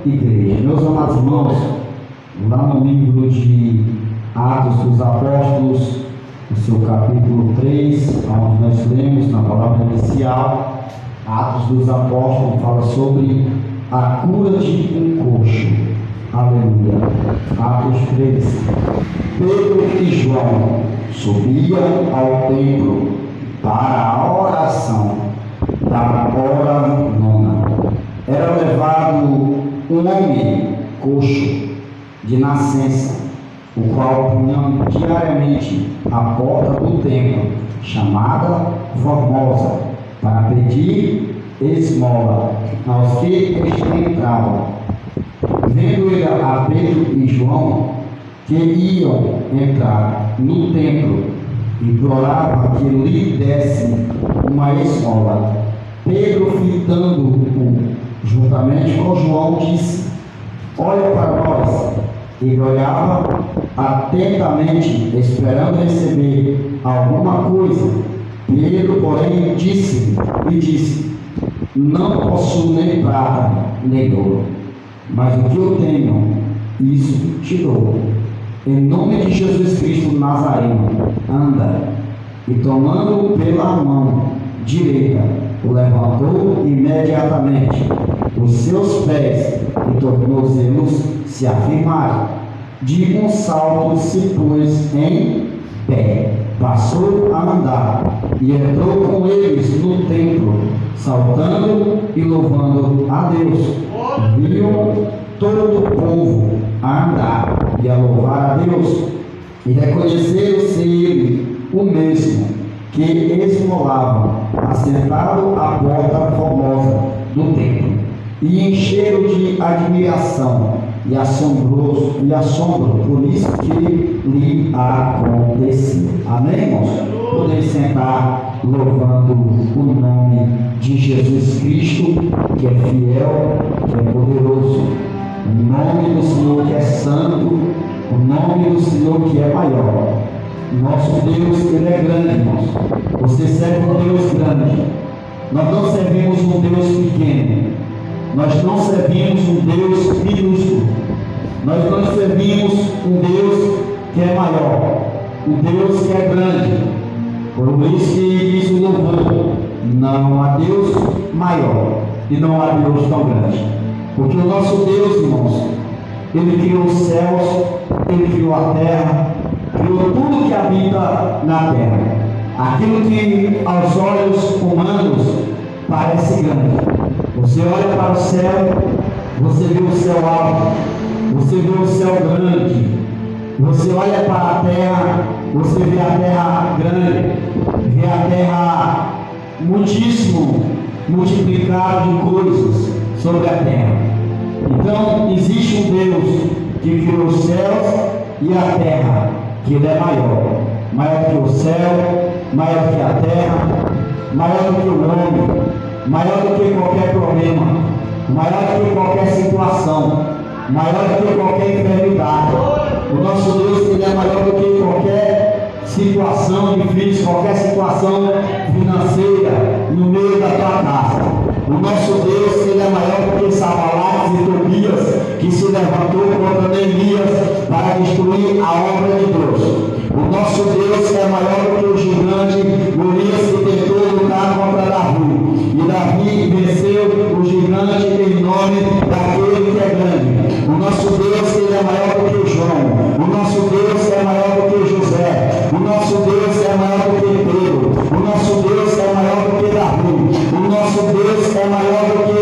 igreja. Meus amados irmãos, lá no livro de Atos dos Apóstolos, no seu capítulo 3, onde nós lemos na palavra inicial, Atos dos Apóstolos fala sobre a cura de um coxo. Aleluia. Atos 3. Pedro e João subiam ao templo para a oração da hora nona. Era levado um homem coxo de nascença, o qual punha diariamente a porta do templo, chamada Formosa, para pedir esmola aos que entravam. Vendo ele a Pedro e João, que iam entrar no templo, implorava que lhe desse uma esmola. Pedro, fitando-o juntamente com João, disse: olha para nós. Ele olhava atentamente, esperando receber alguma coisa. Pedro, porém, disse: não possuo nem prata nem ouro, mas o que eu tenho, isso te dou. Em nome de Jesus Cristo Nazareno, anda. E tomando-o pela mão direita, o levantou imediatamente. Os seus pés e tornozelos se afirmaram. De um salto se pôs em pé, passou a andar e entrou com eles no templo, saltando e louvando a Deus. Viu todo o povo a andar e a louvar a Deus, e reconheceram ser ele o mesmo que esmolava, assentado à porta formosa do templo, e encheram de admiração e assombro por isso que lhe aconteceu. Amém, irmãos? Podem sentar louvando o nome de Jesus Cristo, que é fiel, que é poderoso. O nome do Senhor que é santo, o nome do Senhor que é maior. Nosso Deus, Ele é grande, irmãos. Você serve um Deus grande. Nós não servimos um Deus pequeno. Nós não servimos um Deus minúsculo. Nós não servimos um Deus que é maior, um Deus que é grande. Por isso que diz o louvor: não há Deus maior e não há Deus tão grande. Porque o nosso Deus, irmãos, Ele criou os céus, Ele criou a terra, criou tudo que habita na terra. Aquilo que aos olhos humanos parece grande. Você olha para o céu, você vê o céu alto, você vê o céu grande. Você olha para a terra, você vê a terra grande, vê a terra muitíssimo multiplicada de coisas sobre a terra. Então, existe um Deus que criou os céus e a terra, que Ele é maior que o céu, maior que a terra, maior do que o homem, maior do que qualquer problema, maior do que qualquer situação, maior do que qualquer enfermidade. O nosso Deus, Ele é maior do que qualquer situação difícil, qualquer situação financeira no meio da tua casa. O nosso Deus, Ele é maior do que Sanbalate e Tobias, que se levantou contra Neemias para destruir a obra de Deus. O nosso Deus é maior do que o gigante Golias, que tentou lutar contra Davi. E Davi venceu o gigante em nome daquele que é grande. O nosso Deus, Ele é maior do que João. O nosso Deus é maior do que José. O nosso Deus é maior do que Pedro. O nosso Deus é maior do que Davi. O nosso Deus é maior do que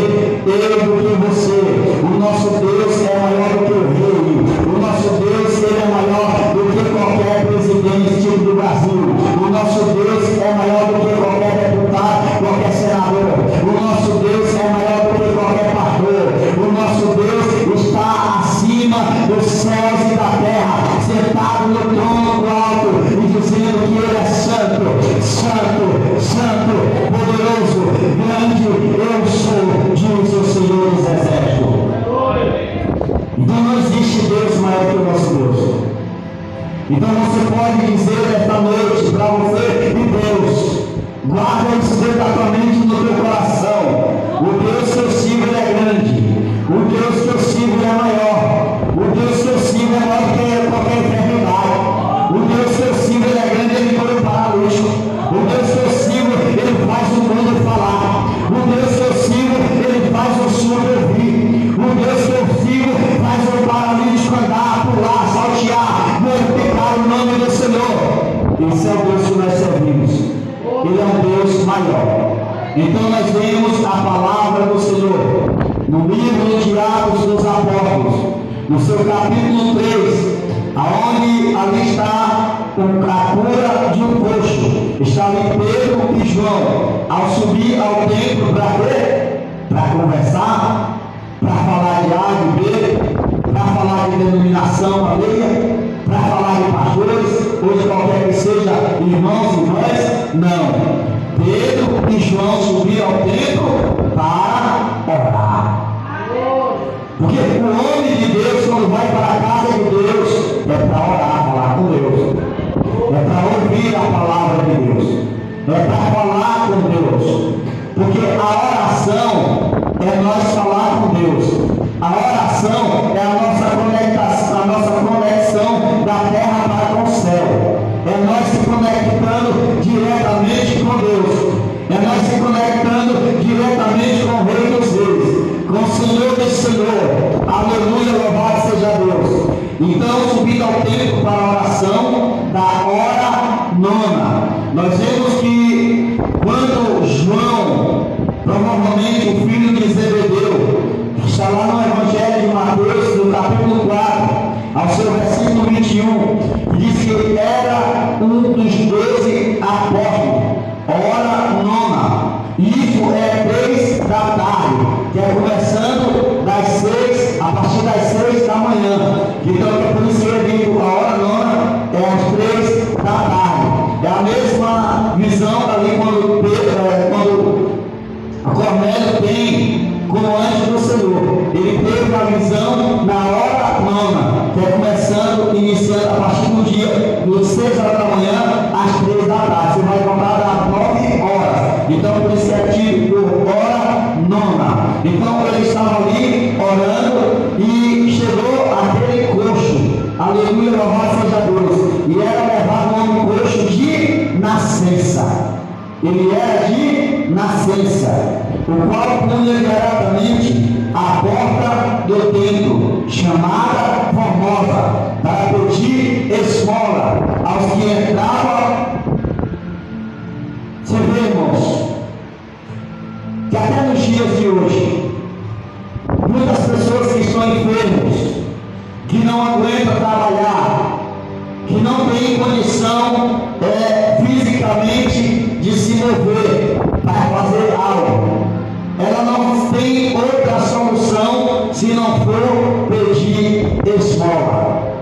eu, do que você. O nosso Deus é maior do que o rei. O nosso Deus, Ele é maior do que qualquer presidente do Brasil. O nosso Deus é maior do que qualquer deputado, qualquer senador. O nosso Deus é maior do que qualquer pastor. O nosso Deus está acima dos céus e da terra, sentado no trono do alto e dizendo que Ele é santo, santo, santo, poderoso, grande eu sou, diz o Senhor dos Exércitos. Então não existe Deus maior que o nosso Deus. Então você pode dizer esta noite para você e Deus: guarda isso dentro da tua mente e no teu coração. O Deus que eu sigo, Ele é grande. O Deus que eu sigo, livro de Atos dos Apóstolos, no seu capítulo 3, aonde ali está a cura de um coxo. Está ali Pedro e João, ao subir ao templo para quê? Para conversar, para falar de A e B, para falar de denominação alheia, para falar de pastores, ou de qualquer que seja, irmãos e irmãs. Não. Pedro e João subiram ao templo para orar. Porque o homem de Deus, quando vai para a casa de Deus, é para orar, falar com Deus. É para ouvir a palavra de Deus. É para falar com Deus. Porque a oração é nós falar com Deus. A oração é a nossa conexão da terra para com o céu. É nós se conectando diretamente com Deus. É nós se conectando diretamente com o Rei dos Reis, com o Senhor do Senhor. Aleluia, louvado seja Deus. Então, subindo ao templo para a oração da hora nona, nós vemos que quando João, provavelmente o filho de Zebedeu, que está lá no Evangelho de Mateus, no capítulo 4, ao seu versículo 21, diz que era um dos 12 apóstolos, hora nona. Isso é 3 da tarde, que é começando das 6, a partir das 6 da manhã. Então é por isso que eu digo, a hora nona é às 3 da tarde. É a mesma visão ali quando Cornélio tem com o anjo do Senhor. Ele teve a visão na hora nona, que é começando, iniciando a partir do dia, das 6 horas da manhã às 3 da tarde. Você vai contar das 9 horas. Então, por isso é tido por hora nona. Então, ele estava ali orando e chegou aquele coxo. Aleluia, louvado seja Deus. E era levado um homem coxo de nascença. Ele era de nascença, o qual punha diretamente a porta do templo, chamada Formosa, para pedir esmola aos que entravam. Você vê, irmãos, que até nos dias de hoje, muitas pessoas que estão enfermos, que não aguentam trabalhar, que não têm condição fisicamente de se mover para fazer algo, ela não tem outra solução se não for pedir esmola.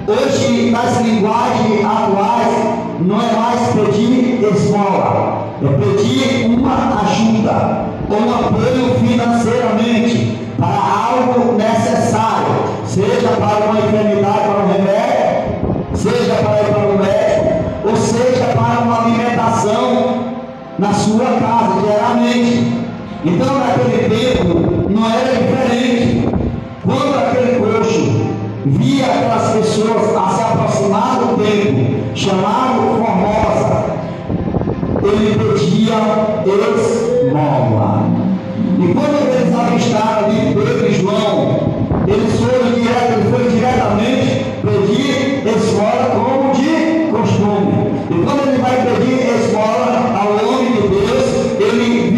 Hoje, nas linguagens atuais, não é mais pedir esmola, é pedir uma ajuda, um apoio financeiramente para algo necessário, seja para uma enfermidade, para um remédio, seja para ir para o médico, ou seja para uma alimentação na sua casa diariamente. Então, naquele tempo não era diferente. Quando aquele coxo via aquelas pessoas a se aproximar do templo chamado Formosa, ele pedia esmola. E quando eles avistaram ali Pedro e João, eles foram diretamente pedir esmola como de costume. E quando ele vai pedir esmola ao homem de Deus, ele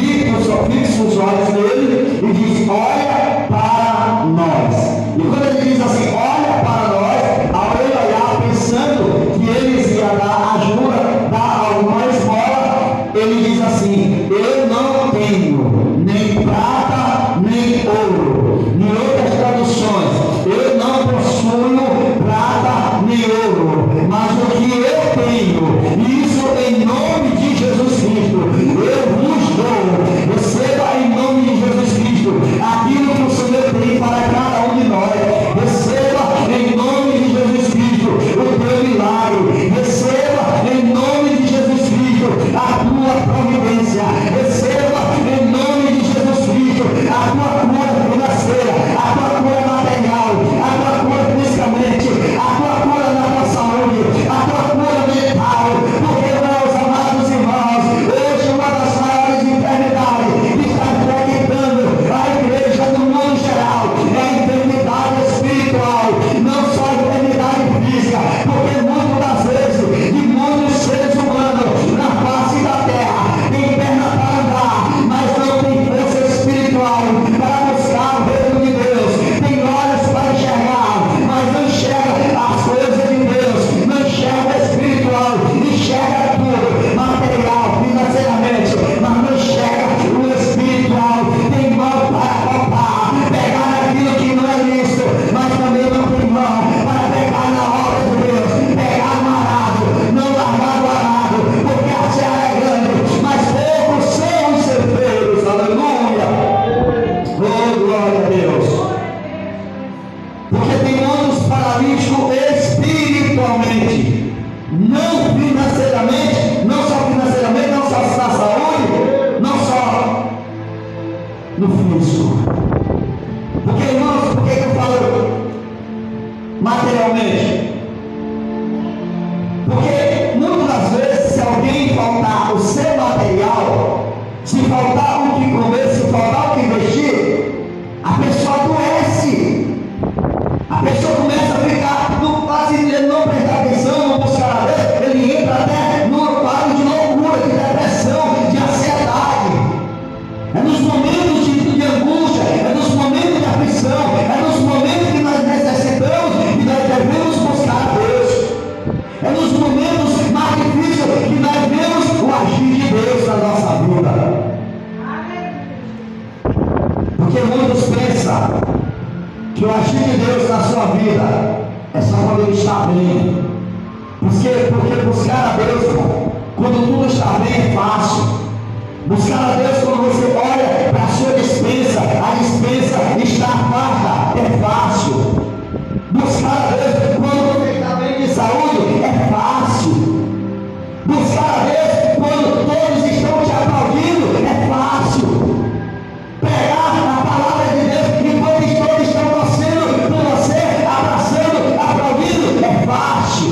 fixa os olhos nele e diz: olha para nós. E quando ele diz assim, olha para nós, ao ele olhar pensando que eles iam dar realmente. Porque muitas das vezes, se alguém faltar o seu material, se faltar o que comer, se faltar o que vestir, a pessoa adoece. A pessoa começa a ficar, não prestar atenção, não buscar a Deus, ele entra até num quadro de loucura, de depressão, de ansiedade. É nos momentos de angústia, é nos momentos de aflição, é nos momentos que nós necessitamos e nós devemos buscar a Deus. É nos momentos mais difíceis que nós vemos o agir de Deus na nossa vida. Porque muitos pensam que o agir de Deus na sua vida é só quando ele está bem. Porque buscar a Deus, quando tudo está bem, é fácil. Buscar a Deus quando você olha para a sua despensa, a despensa está farta, é fácil. Buscar a Deus quando você está bem de saúde, é fácil. Buscar a Deus quando todos estão te aplaudindo, é fácil. Pregar a palavra de Deus enquanto todos estão torcendo por você, abraçando, aplaudindo, é fácil.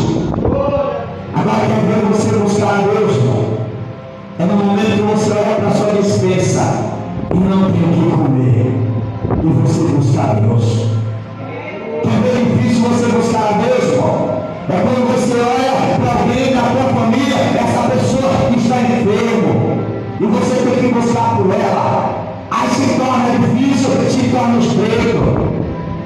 Agora quer ver você buscar a Deus, irmão? É no momento que você olha para a sua despensa e não tem o que comer, e você buscar a Deus. Quer ver difícil você buscar a Deus, irmão? É quando você olha para alguém da tua família, essa pessoa que está enfermo, e você tem que buscar por ela. Aí se torna difícil, se torna estreito.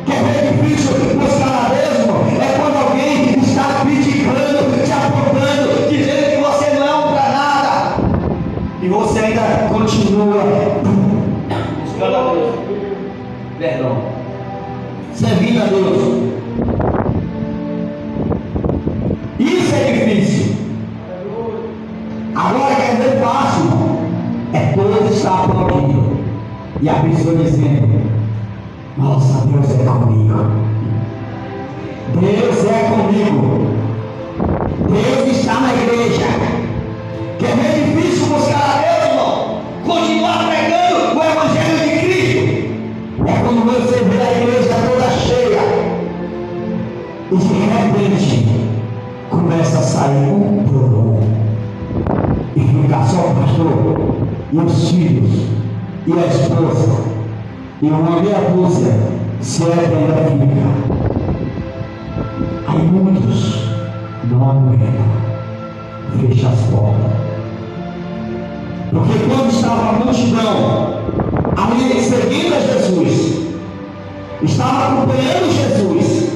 Quer ver difícil buscar a Deus, irmão? É quando alguém está criticando, te apontando, dizendo que você não é um para nada, e você ainda continua buscando a Deus. Perdão. Servindo a Deus. Isso é difícil. Agora quer ver fácil, irmão? É todos estar aplaudindo e a pessoa dizendo: nossa, Deus é comigo. Deus é comigo. Deus está na igreja. Quer ver difícil buscar a Deus, irmão? Continuar pregando o Evangelho de Cristo. É quando você vê a igreja toda cheia e de repente começa a sair um por um e fica só o pastor e os filhos e a esposa e uma meia dúzia, se é que ainda fica. Aí muitos não aguentam, fecham as portas. Porque quando estava a multidão ali seguindo a Jesus, estava acompanhando Jesus,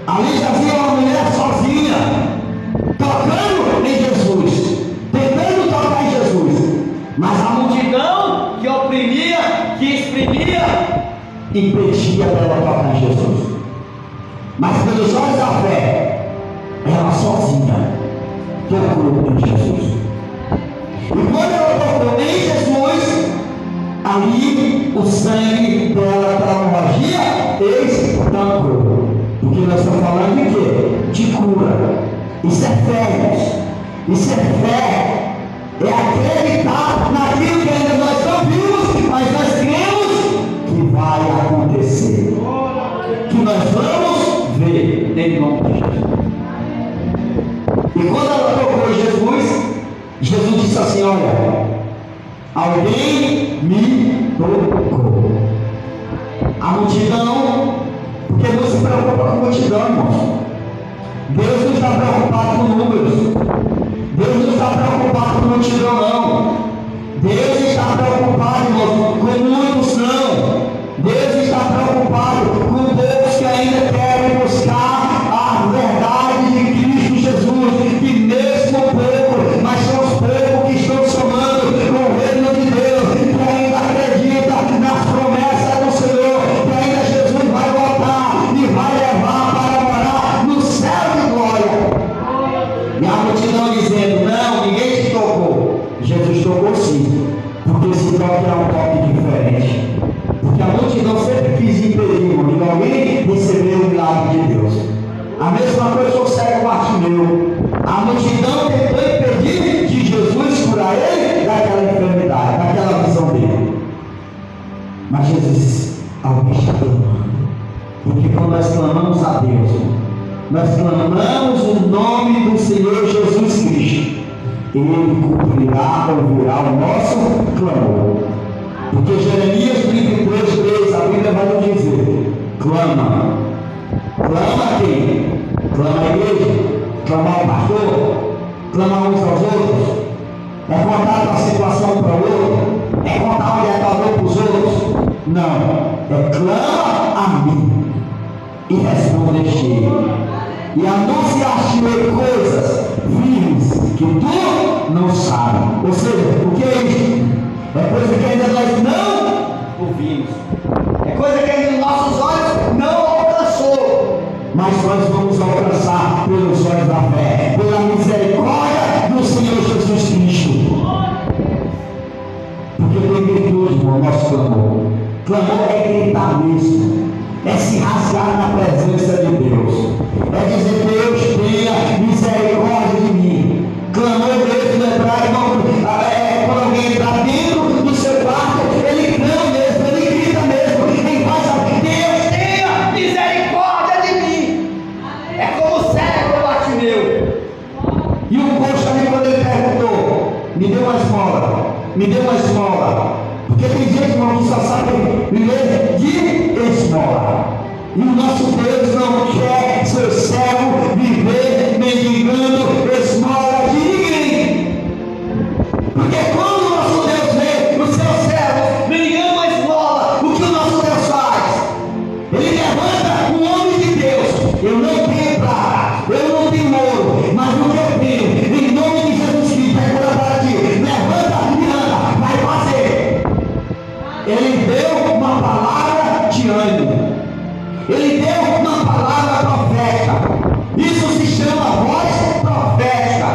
ali jazia uma mulher sozinha, tocando em Jesus, tentando tocar em Jesus, mas a multidão que oprimia, que exprimia, impedia dela tocar em Jesus. Mas pelos olhos da fé, ela sozinha tocou em Jesus. E quando ela tocou em Jesus, ali o sangue dela para a hemorragia estancou. Porque nós estamos falando de quê? De cura. Isso é fé, gente. Isso é fé. É acreditar naquilo que ainda nós não vimos, mas nós cremos que vai acontecer. Que nós vamos ver em nome de Jesus. E quando ela tocou em Jesus, Jesus disse assim: olha, alguém me tocou. A multidão, porque não se preocupa com a multidão, irmãos. Deus não está preocupado com números. Deus não está preocupado com multidão, não. Deus está preocupado, irmãos, com muitos não. Deus está preocupado com poucos que ainda querem buscar a verdade de Cristo Jesus, que mesmo pouco, mas são os poucos que estão somando com o reino de Deus, que ainda acredita nas promessas do Senhor, que ainda Jesus vai voltar e vai levar para morar no céu de glória. E a multidão dizendo: não, ninguém te tocou. Jesus tocou sim, porque esse toque é um toque diferente. Porque a multidão sempre quis impedir, irmão, de alguém receber o milagre de Deus. A mesma coisa o cego Bartimeu. A multidão tentou impedir de Jesus curar ele daquela enfermidade, daquela visão dele. Mas Jesus disse: alguém está clamando. Porque quando nós clamamos a Deus, nós clamamos o nome do Senhor Jesus Cristo, Ele cumprirá, ouvirá o nosso clamor. Porque Jeremias 33:3, a Bíblia vai nos dizer: clama. Clama a quem? Clama a igreja? Clama ao pastor? Clama uns aos outros? É contar a situação um para o outro? É contar onde é que está para os outros? Não. É clama a mim e respondeste. E anunciaste coisas firmes que tu não sabes. Ou seja, o que é isso? É coisa que ainda nós não ouvimos. É coisa que ainda nossos olhos não alcançou. Mas nós vamos alcançar pelos olhos da fé, pela misericórdia do Senhor Jesus Cristo. Porque tem virtude no nosso clamor. Clamor é gritar mesmo. É se rasgar na presença de Deus. É dizer: Deus, tenha misericórdia de mim. Clamor mesmo é para quando alguém está dentro do seu quarto, ele clama mesmo, ele grita mesmo, em voz alta: Deus, tenha misericórdia de mim. É como o cego Bartimeu. E o coxo ali, quando ele perguntou: me dê uma esmola, me dê uma esmola. Porque tem gente, irmão, que só sabe viver de esmola. E o nosso Deus não quer seu servo viver mendigando esmola de ninguém. Porque quando o nosso Deus vê o seu servo mendigando uma esmola, o que o nosso Deus faz? Ele levanta um homem de Deus. Eu não tenho prata, eu não tenho ouro, mas o que eu tenho, em nome de Jesus Cristo, é para ti. Levanta e anda, vai fazer. Ele deu uma palavra de ânimo. Ele deu uma palavra profética. Isso se chama voz profética.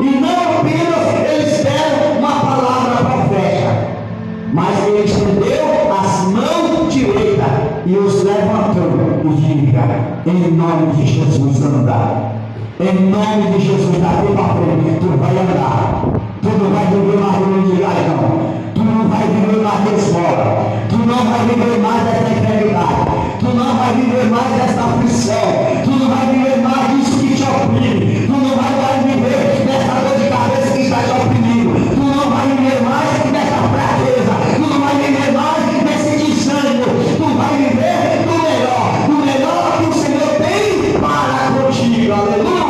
E não apenas eles deram uma palavra profética, mas ele estendeu as mãos direitas e os levantou e diga: em nome de Jesus, anda. Em nome de Jesus, daqui para frente, tu vai andar. Tu não vai viver mais de mendigagem, tu não vai viver mais de esmola, tu não vai viver mais dessa enfermidade, tu não vai viver mais dessa aflição, tu não vai viver mais disso que te oprime, tu não vai mais viver dessa dor de cabeça que está te oprimindo, tu não vai viver mais dessa fraqueza, tu não vai viver mais desse desânimo, tu vai viver do melhor que o Senhor tem para contigo. Aleluia!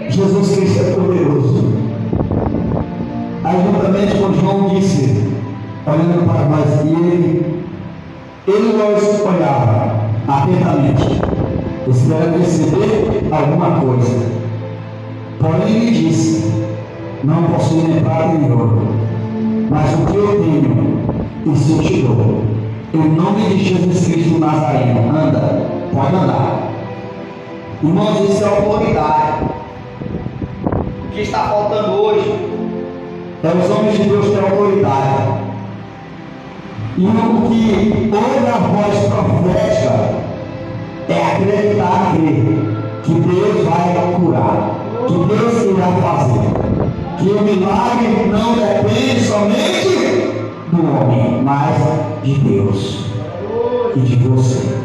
Jesus Cristo é poderoso. Aí juntamente com João disse, olhando para nós, e ele nos olhava atentamente, esperando receber alguma coisa. Porém ele disse: não possuo nem prata nem ouro, mas o que eu tenho, isso eu te dou. Em nome de Jesus Cristo Nazareno, anda, pode andar. Irmãos, isso é autoridade. O que está faltando hoje é os homens de Deus ter autoridade. E o que ouve a voz profética é acreditar que Deus vai curar, que Deus irá fazer, que o milagre não depende somente do homem, mas de Deus e de você.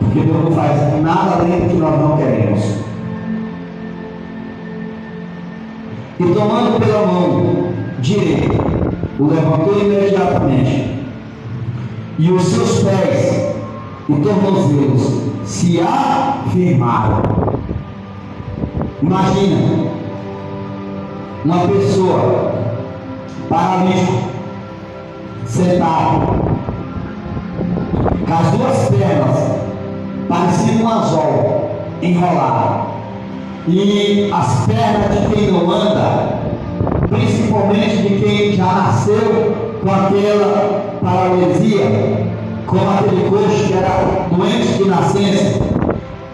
Porque Deus não faz nada além do que nós não queremos. E tomando pela mão direita, o levantou imediatamente, e os seus pés e tornozelos se afirmaram. Imagina uma pessoa paralítica, sentado, com as duas pernas pareciam um anzol enrolado, e as pernas de quem não anda, principalmente de quem já nasceu com aquela paralisia, como aquele coxo que era doente de nascença.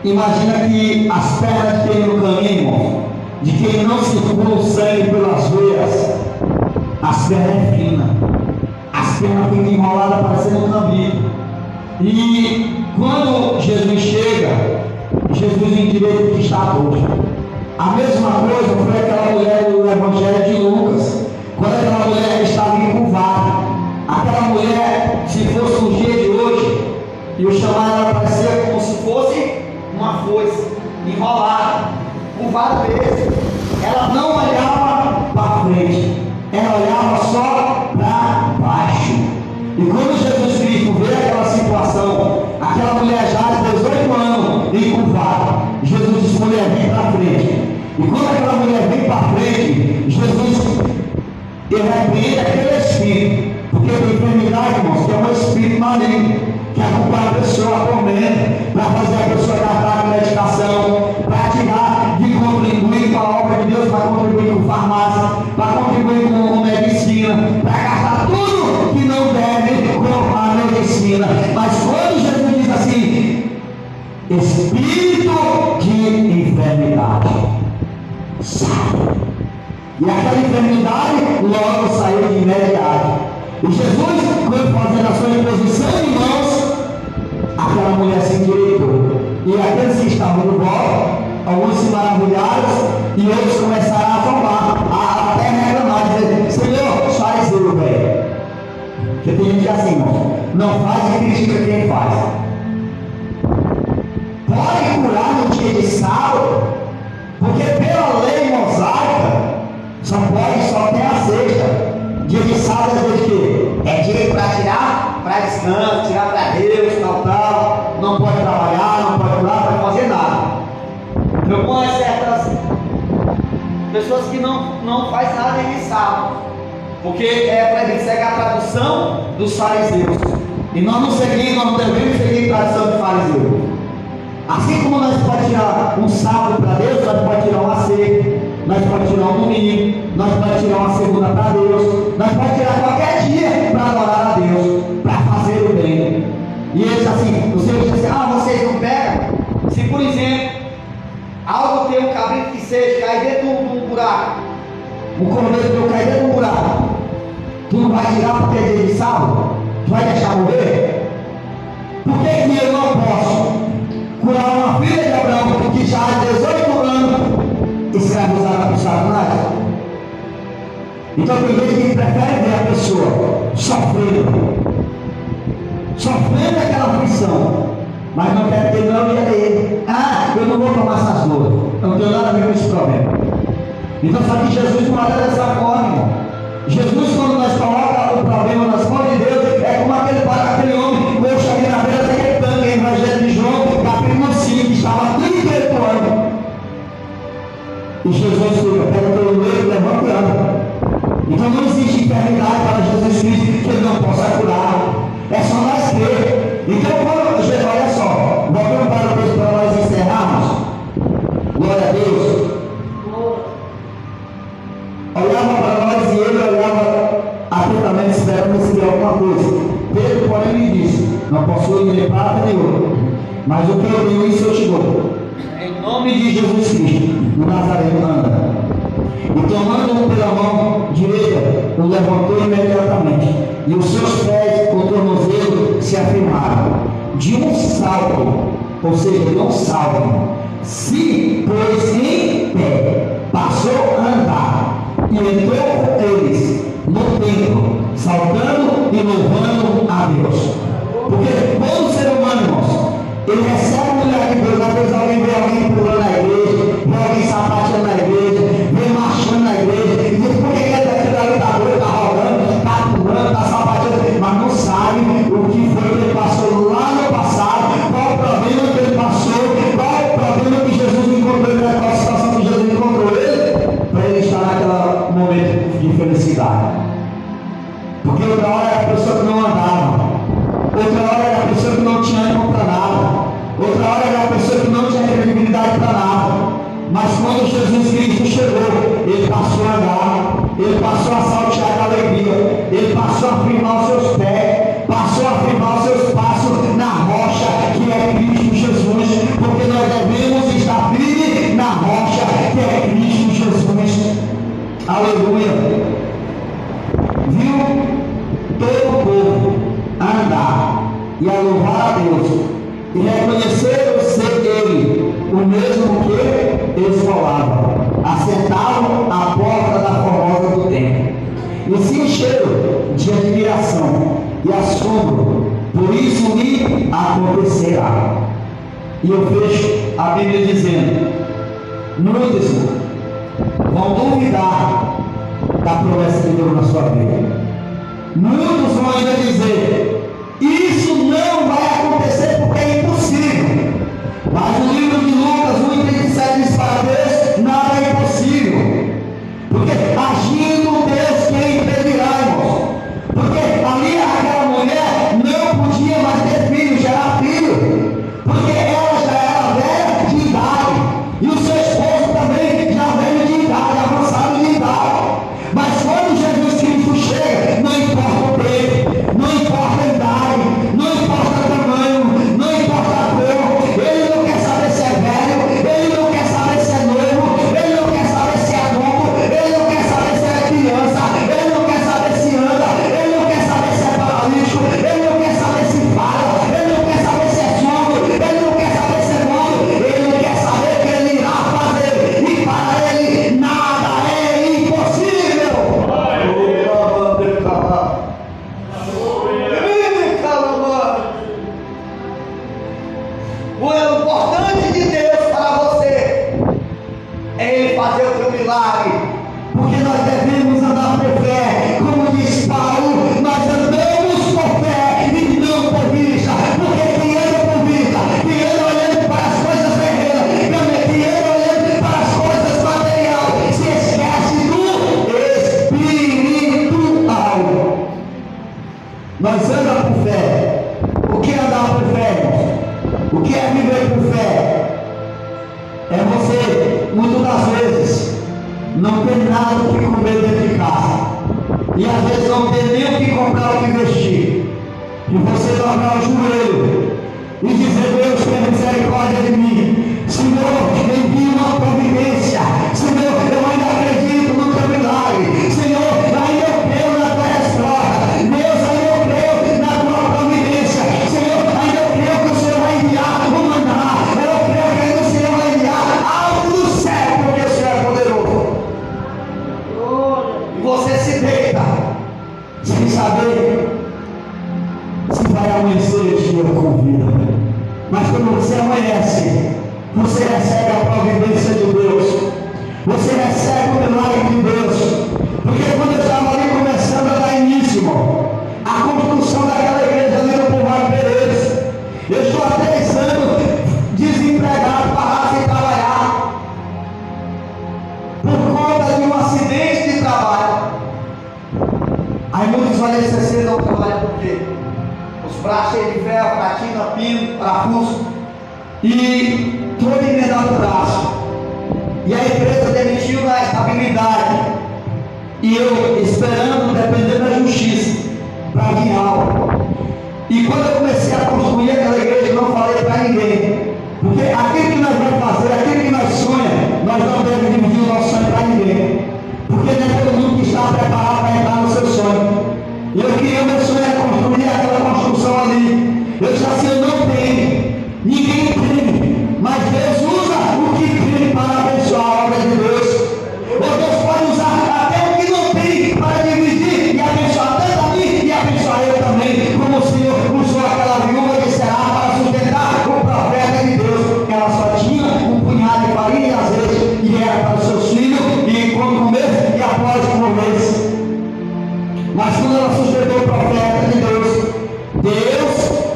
Imagina que as pernas de quem não caminha, irmão, de quem não circula o sangue pelas veias, as pernas finas, as pernas ficam enroladas parecendo um cambido. E quando Jesus chega, Jesus endireita o que está roxo. A mesma coisa foi aquela mulher do Evangelho de Lucas, quando aquela mulher estava encurvada. Aquela mulher, se fosse no dia de hoje, foice enrolada, curvada mesmo. Ela não olhava para frente, ela olhava só para baixo. E quando Jesus Cristo vê aquela situação, aquela mulher já de 18 anos encurvada, Jesus disse: mulher, vem para frente. E quando aquela mulher vem para frente, Jesus repreende aquele espírito, porque a enfermidade, irmãos, que é um espírito maligno, que acompanha a pessoa, atormenta, para fazer a pessoa gastar com medicação, para tirar de contribuir com a obra de Deus, para contribuir com farmácia, para contribuir com medicina, para gastar tudo que não deve com a medicina. Mas quando Jesus diz assim: espírito de enfermidade, sai. E aquela enfermidade logo saiu de imediato. E Jesus, quando fazendo a sua imposição de mãos, aquela mulher se endireitou. E aqueles que estavam no volta, alguns se maravilharam e outros começaram a tomar, até reclamar, dizer: Senhor, faz eu, velho. Porque tem gente assim, irmão, não faz e critica quem faz. Pode curar no dia de sábado, porque pela lei mosaica, só tem a sexta. Dia de sábado é dia de quê? É dia para tirar para descanso, tirar para Deus, tal. Não pode trabalhar, não pode curar, não pode fazer nada. Eu conheço certas pessoas que não faz nada em sábado, porque para a gente segue a tradução dos fariseus. E nós não devemos seguir a tradição de fariseu. Assim como nós podemos tirar um sábado para Deus, nós podemos tirar uma sexta, nós podemos tirar um domingo, nós podemos tirar uma segunda para Deus, nós podemos tirar qualquer dia para adorar a Deus, para fazer o bem. E eles assim, o Senhor diz assim: vocês não pegam? Se por exemplo, algo tem um cabrito que seja cair dentro de um buraco, o cordeiro teu cair dentro de um buraco, tu não vai tirar porque é dia de sábado? Tu vai deixar morrer? Por que eu não posso curar uma filha de Abraão que já há 18 anos escravizada por Satanás? Então tem gente que prefere ver a pessoa sofrendo aquela aflição, mas não quer ter não ia dele. Eu não vou tomar essas dores, eu não tenho nada a ver com esse problema. Então só que Jesus não olha dessa forma, irmão. Jesus, quando nós colocamos o problema nas mãos de Deus, é como aquele homem, coxa aqui na beira daquele tanque, Evangelho de João, capítulo 5, que estava 38 anos. E Jesus fica, pega pelo meio, levanta e anda. Então não existe enfermidade para Jesus Cristo que ele não possa curar. É só nós crer. Então, olha só, voltando para o texto para nós encerrarmos. Glória a Deus. Olhava para nós e ele olhava atentamente, esperando receber alguma coisa. Pedro, porém, lhe disse: não possui nem prata nem ouro, mas o que eu tenho, isso eu te dou. Em nome de Jesus Cristo, o Nazareno anda. E tomando-o pela mão direita, o levantou imediatamente, e os seus pés, o tornozelo, se afirmaram. De um salto, ou seja, de um salto, se pôs em pé, passou a andar, e entrou com eles no templo, saltando e louvando a Deus. Porque todo ser humano, irmãos, ele recebe o milagre de Deus. Às vezes alguém vê alguém pulando na igreja, vê alguém sapateando na igreja, vê marchando na igreja, e diz: por que ele está doido, está rolando, está pulando, está sapateando? Mas não sabe o que foi que ele passou lá no passado, qual o problema que ele passou, qual o problema que Jesus encontrou ele, qual a situação que Jesus encontrou ele, para ele estar naquele momento de felicidade. Porque outra hora era a pessoa que não andava, outra hora era a pessoa que não tinha ânimo para nada, outra hora era a pessoa que não tinha credibilidade para nada. Mas quando Jesus Cristo chegou, ele passou a andar, ele passou a saltear com alegria, ele passou a firmar os seus pés, passou a firmar os seus passos na rocha que é Cristo Jesus, porque nós devemos estar firmes na rocha que é Cristo Jesus. Aleluia. Viu todo o povo andar e a louvar a Deus e reconhecer ser ele o mesmo que eles falavam, assentavam à porta da formosa do templo e se encheram de admiração e assombro. Por isso lhe acontecerá. E eu fecho a Bíblia dizendo: muitos vão duvidar da promessa de Deus na sua vida. Muitos vão ainda dizer: isso não vai acontecer porque é impossível. Mas o livro de Lucas 1:37 diz: para Deus nada é impossível. Porque agindo Deus, quem impedirá, irmãos? Porque ali aquela mulher não podia mais ter filho, gerar filho, porque ela já era velha de idade, e o seu esposo também já velho de idade, avançado de idade. Mas quando Jesus Cristo chega, não importa o tempo, não importa a idade, não importa o tamanho, não importa a cor, ele não quer saber se é velho, ele não quer saber se é noivo, ele não quer saber se é adulto, ele não quer saber se é criança, ele não quer saber se anda, ele não quer saber se é paralítico, ele não quer saber se fala, ele não quer saber se é surdo, ele não quer saber se é mudo, ele quer saber o que ele irá fazer, e para ele nada é impossível. O importante de Deus para você é Ele fazer o seu milagre, porque nós devemos andar por fé, como diz Paulo, nós andamos por fé e não por vista, porque quem anda por vista, quem anda olhando para as coisas terrenas, quem anda olhando para as coisas materiais, se esquece do espiritual. Nós andamos por fé. O que é andar por fé, irmãos? O que é viver por fé? É você, muitas das vezes, não ter nada o que comer dentro de casa, e às vezes não ter nem o que comprar, o que vestir, e você dobrar o joelho e dizer: Deus, tenha misericórdia de mim, Senhor, envia uma providência, Senhor, eu ainda acredito no teu milagre, Senhor, ainda eu creio na tua resposta, Deus, ainda eu creio na tua providência, Senhor, ainda eu creio que o Senhor vai enviar o maná, eu creio que ainda o Senhor vai enviar algo do céu, porque o Senhor é poderoso. E você se deita sem saber se vai amanhecer esse dia com vida. Mas quando você amanhece, você recebe a providência de Deus, você recebe o milagre de Deus. Porque quando eu estava ali começando a dar início, irmão, a construção daquela igreja ali no Povoado Pereira, eu estou há 3 anos desempregado, parado sem trabalhar, por conta de um acidente de trabalho. Aí muitos vão dizer: não trabalha por quê? Os braços cheios de ferro, platina, pino, parafuso, e todo emendado o braço. E a empresa demitiu na estabilidade, e eu esperando depender da justiça para vir algo. E quando eu comecei a construir aquela igreja, eu não falei para ninguém, porque aquilo que nós vamos fazer, aquilo que nós sonhamos, nós não devemos dividir o nosso sonho para ninguém, porque não é todo mundo que está preparado para entrar no seu sonho. E eu queria, meu sonho era construir aquela construção ali. Eu disse assim: eu não tenho, ninguém tem, mas Deus usa o que tem para abençoar a obra de Deus. Ou Deus pode usar até o que não tem para dividir e abençoar tanto a mim e abençoar eu também, como o Senhor usou aquela viúva de Será para sustentar o profeta de Deus. Ela só tinha um punhado de farinha e azeite, e era para os seus filhos, e quando comer, e após comer. Mas quando ela sustentou o profeta de Deus,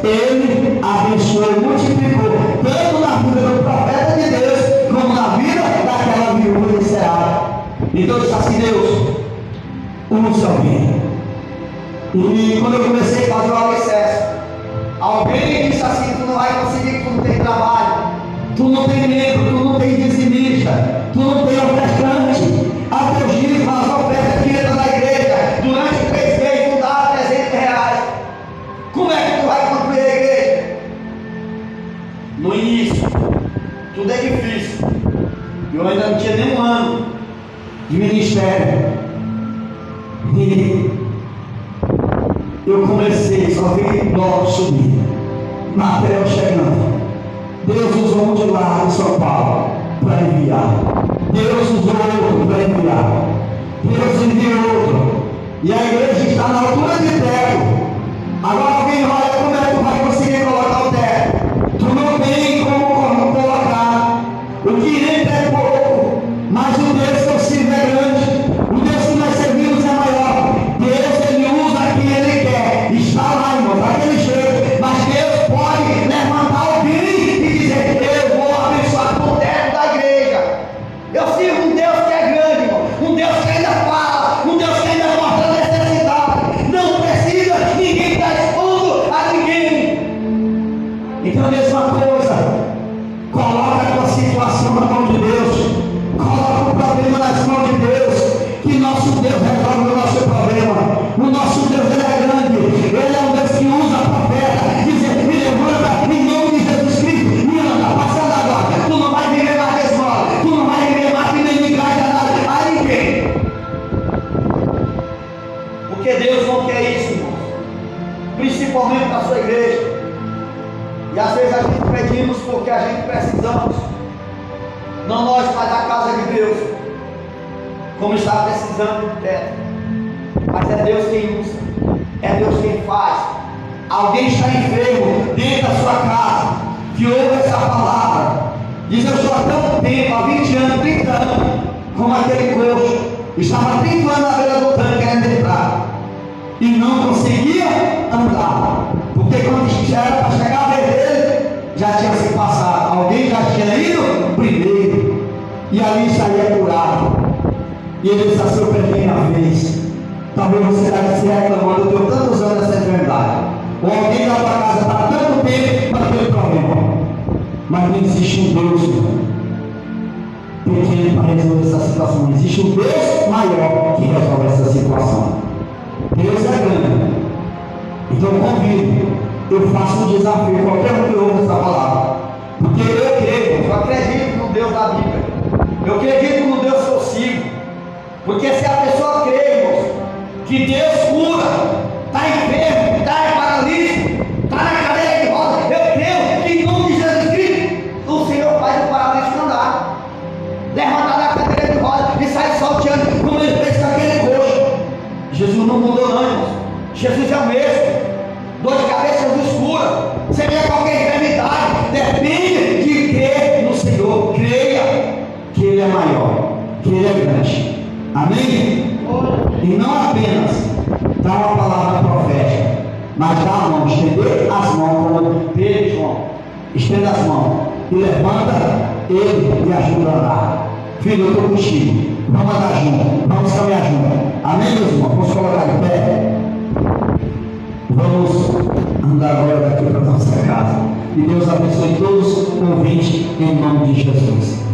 Ele abençoou e multiplicou, tanto na vida do profeta de Deus, como na vida daquela viúva de Será. Então disse assim: Deus, usa alguém. E quando eu comecei a fazer o alicerce, alguém disse assim: tu não vai conseguir, tu não tem trabalho, tu não tem membro, tu não tem dizimista, tu não tem ofertante. A teus dízimos, as ofertas que entram na igreja, durante 3 meses tu dá R$300. Como é que tu vai construir a igreja? No início, tudo é difícil. Eu ainda não tinha nem 1 ano de ministério. E eu comecei, só vi blocos subir, material chegando. Deus usou um de lá em São Paulo para enviar. Deus usou outro para enviar. Deus enviou outro. E a igreja está na altura de teto. Agora alguém olha: como é que tu vai conseguir colocar o teto? Tu não tem como E às vezes a gente pedimos porque a gente precisamos. Não nós, mas a casa de Deus. Como está precisando do teto. Mas é Deus quem usa. É Deus quem faz. Alguém está enfermo dentro da sua casa, que ouve essa palavra. Diz: eu estou há tanto tempo, há 20 anos, 30 anos, como aquele coxo. Estava 30 anos na beira do tanque querendo entrar. E não conseguia andar. Porque quando já era para chegar a vez dele, já tinha se passado. Alguém já tinha ido primeiro. E ali saía curado. E ele disse: assim, eu perdi minha vez. Talvez você esteja se reclamando: eu tenho tantos anos dessa enfermidade. Ou alguém da tua casa está há tanto tempo para aquele problema. Mas não existe um Deus pequeno para resolver essa situação. Existe um Deus maior que resolve essa situação. Deus é grande. Então eu convido, eu faço um desafio, qualquer um que ouve essa palavra. Porque eu creio, eu acredito no Deus da Bíblia. Eu acredito no Deus que eu sigo. Porque se a pessoa crê, irmãos, que Deus cura, está enfermo, está paralítico, está na cadeira de rodas, eu creio que em nome de Jesus Cristo, o Senhor faz o paralítico andar, levantar da cadeira de rodas e sair salteando, como ele fez com aquele coxo. Jesus não mudou não, irmãos. Jesus é o mesmo. Dor de cabeça Jesus cura. Seja qualquer enfermidade, depende de crer no Senhor. Creia que Ele é maior, que Ele é grande. Amém? E não apenas dá uma palavra profética, mas dá a mão, estender as mãos, como Pedro e João. Estenda as mãos e levanta ele e ajuda a andar. Filho, eu estou contigo. Vamos andar junto, vamos caminhar junto. Amém, meus irmãos? Vamos colocar de pé. Vamos andar agora daqui para a nossa casa. E Deus abençoe todos os ouvintes em nome de Jesus.